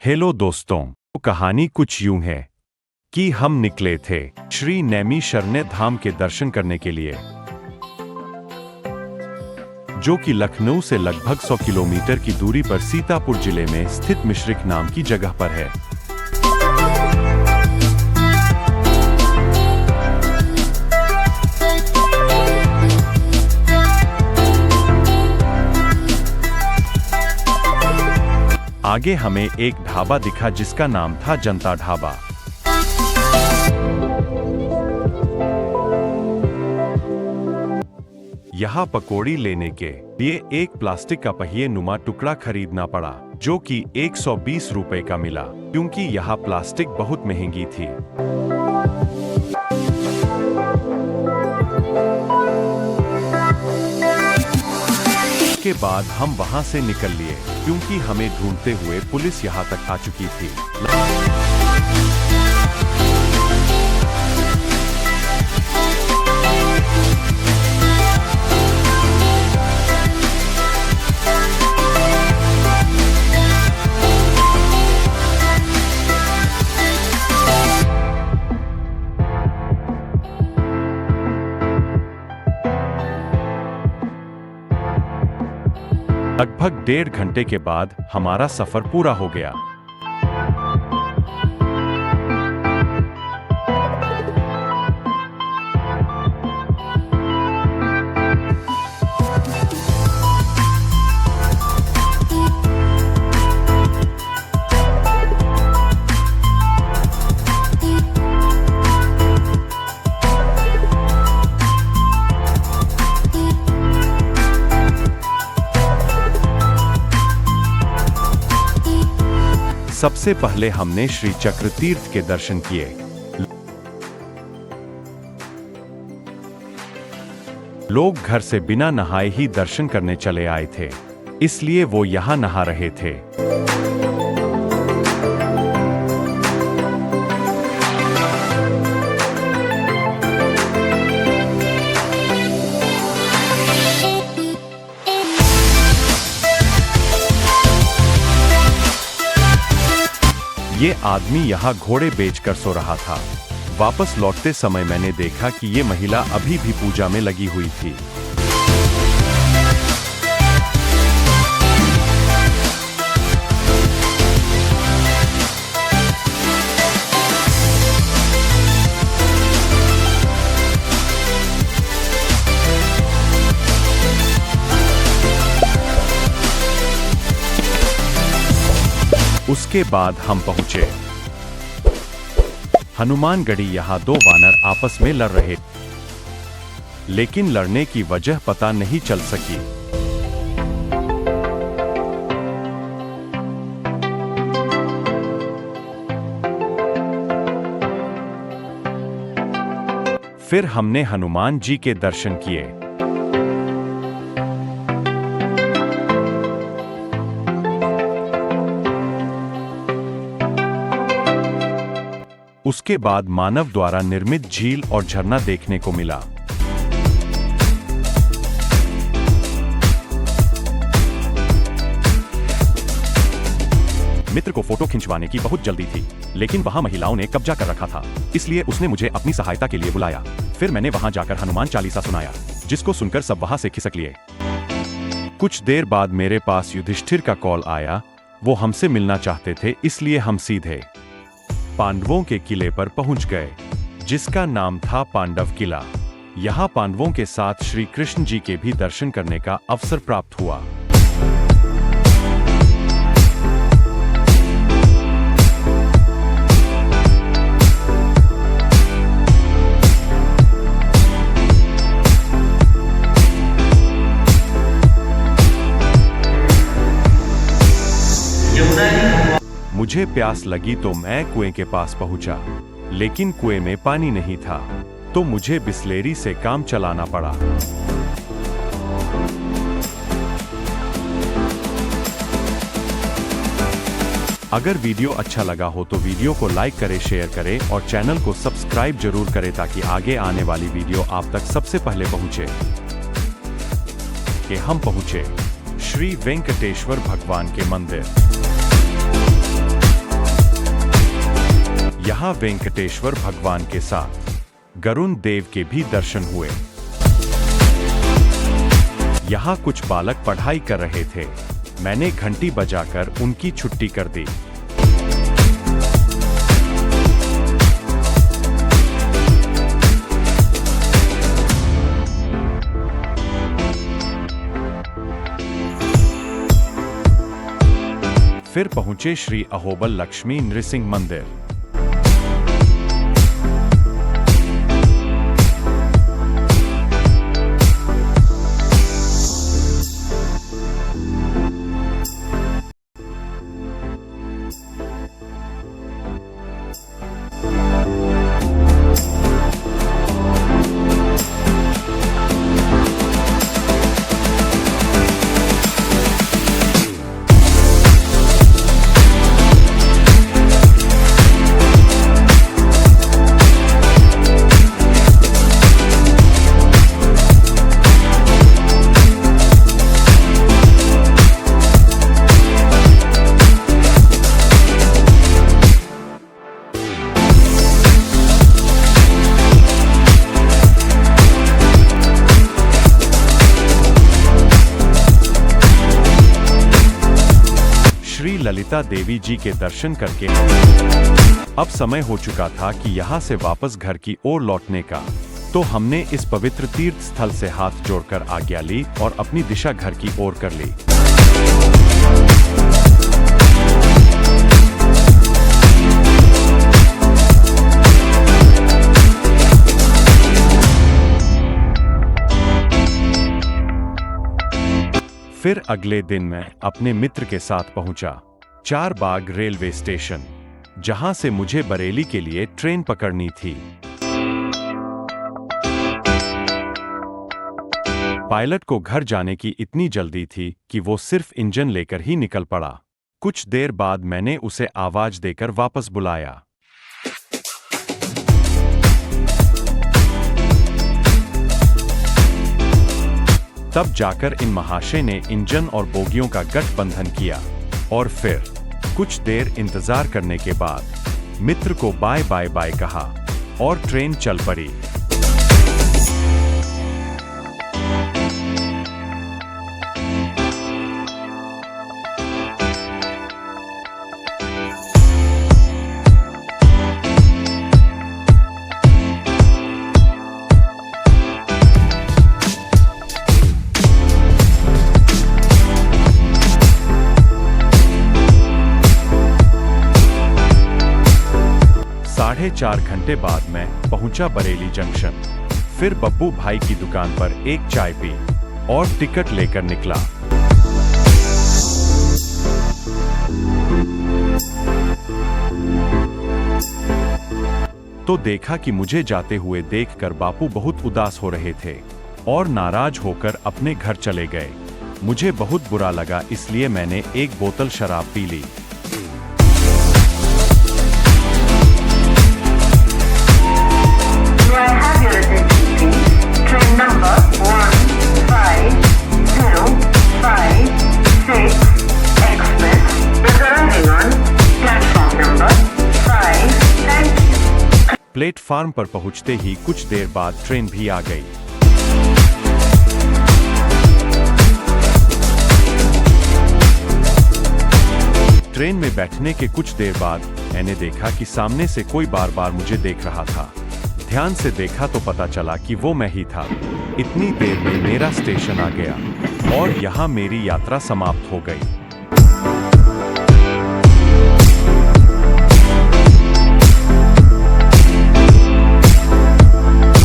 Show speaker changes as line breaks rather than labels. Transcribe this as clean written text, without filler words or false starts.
Hello दोस्तों, कहानी कुछ यूं है कि हम निकले थे श्री नैमिषारण्य धाम के दर्शन करने के लिए, जो कि लखनऊ से लगभग 100 किलोमीटर की दूरी पर सीतापुर जिले में स्थित मिश्रिख नाम की जगह पर है। आगे हमें एक ढाबा दिखा जिसका नाम था जनता ढाबा। यहाँ पकौड़ी लेने के लिए एक प्लास्टिक का पहिए नुमा टुकड़ा खरीदना पड़ा, जो कि 120 रुपए का मिला, क्योंकि यहाँ प्लास्टिक बहुत महंगी थी। के बाद हम वहां से निकल लिए, क्योंकि हमें ढूंढते हुए पुलिस यहां तक आ चुकी थी। लगभग 1.5 घंटे के बाद हमारा सफर पूरा हो गया। सबसे पहले हमने श्री चक्र तीर्थ के दर्शन किए। लोग घर से बिना नहाए ही दर्शन करने चले आए थे, इसलिए वो यहाँ नहा रहे थे। ये आदमी यहाँ घोड़े बेचकर सो रहा था। वापस लौटते समय मैंने देखा कि ये महिला अभी भी पूजा में लगी हुई थी। उसके बाद हम पहुंचे हनुमानगढ़ी। यहाँ 2 वानर आपस में लड़ रहे, लेकिन लड़ने की वजह पता नहीं चल सकी। फिर हमने हनुमान जी के दर्शन किए। उसके बाद मानव द्वारा निर्मित झील और झरना देखने को मिला। मित्र को फोटो खिंचवाने की बहुत जल्दी थी, लेकिन वहां महिलाओं ने कब्जा कर रखा था, इसलिए उसने मुझे अपनी सहायता के लिए बुलाया। फिर मैंने वहां जाकर हनुमान चालीसा सुनाया, जिसको सुनकर सब वहां से खिसक लिए। कुछ देर बाद मेरे पास युधिष्ठिर का कॉल आया। वो हमसे मिलना चाहते थे, इसलिए हम सीधे पांडवों के किले पर पहुंच गए, जिसका नाम था पांडव किला। यहाँ पांडवों के साथ श्री कृष्ण जी के भी दर्शन करने का अवसर प्राप्त हुआ। मुझे प्यास लगी तो मैं कुएं के पास पहुंचा, लेकिन कुएं में पानी नहीं था, तो मुझे बिस्लेरी से काम चलाना पड़ा। अगर वीडियो अच्छा लगा हो तो वीडियो को लाइक करें, शेयर करें और चैनल को सब्सक्राइब जरूर करें, ताकि आगे आने वाली वीडियो आप तक सबसे पहले पहुंचे। कि हम पहुंचे श्री वेंकटेश्वर भगवान के मंदिर। यहाँ वेंकटेश्वर भगवान के साथ गरुण देव के भी दर्शन हुए। यहाँ कुछ बालक पढ़ाई कर रहे थे। मैंने घंटी बजाकर उनकी छुट्टी कर दी। फिर पहुंचे श्री अहोबल लक्ष्मी नृसिंह मंदिर। श्री ललिता देवी जी के दर्शन करके अब समय हो चुका था कि यहाँ से वापस घर की ओर लौटने का। तो हमने इस पवित्र तीर्थ स्थल से हाथ जोड़कर आज्ञा ली और अपनी दिशा घर की ओर कर ली। फिर अगले दिन मैं अपने मित्र के साथ पहुंचा चारबाग रेलवे स्टेशन, जहां से मुझे बरेली के लिए ट्रेन पकड़नी थी। पायलट को घर जाने की इतनी जल्दी थी कि वो सिर्फ इंजन लेकर ही निकल पड़ा। कुछ देर बाद मैंने उसे आवाज देकर वापस बुलाया। तब जाकर इन महाशय ने इंजन और बोगियों का गठबंधन किया और फिर कुछ देर इंतजार करने के बाद मित्र को बाय बाय बाय कहा और ट्रेन चल पड़ी। साढ़े 4 घंटे बाद मैं पहुंचा बरेली जंक्शन। फिर बब्बू भाई की दुकान पर एक चाय पी और टिकट लेकर निकला। तो देखा कि मुझे जाते हुए देखकर बापू बहुत उदास हो रहे थे और नाराज होकर अपने घर चले गए। मुझे बहुत बुरा लगा, इसलिए मैंने एक बोतल शराब पी ली। प्लेटफार्म पर पहुंचते ही कुछ देर बाद ट्रेन भी आ गई। ट्रेन में बैठने के कुछ देर बाद मैंने देखा कि सामने से कोई बार बार मुझे देख रहा था। ध्यान से देखा तो पता चला कि वो मैं ही था। इतनी देर में मेरा स्टेशन आ गया और यहाँ मेरी यात्रा समाप्त हो गई।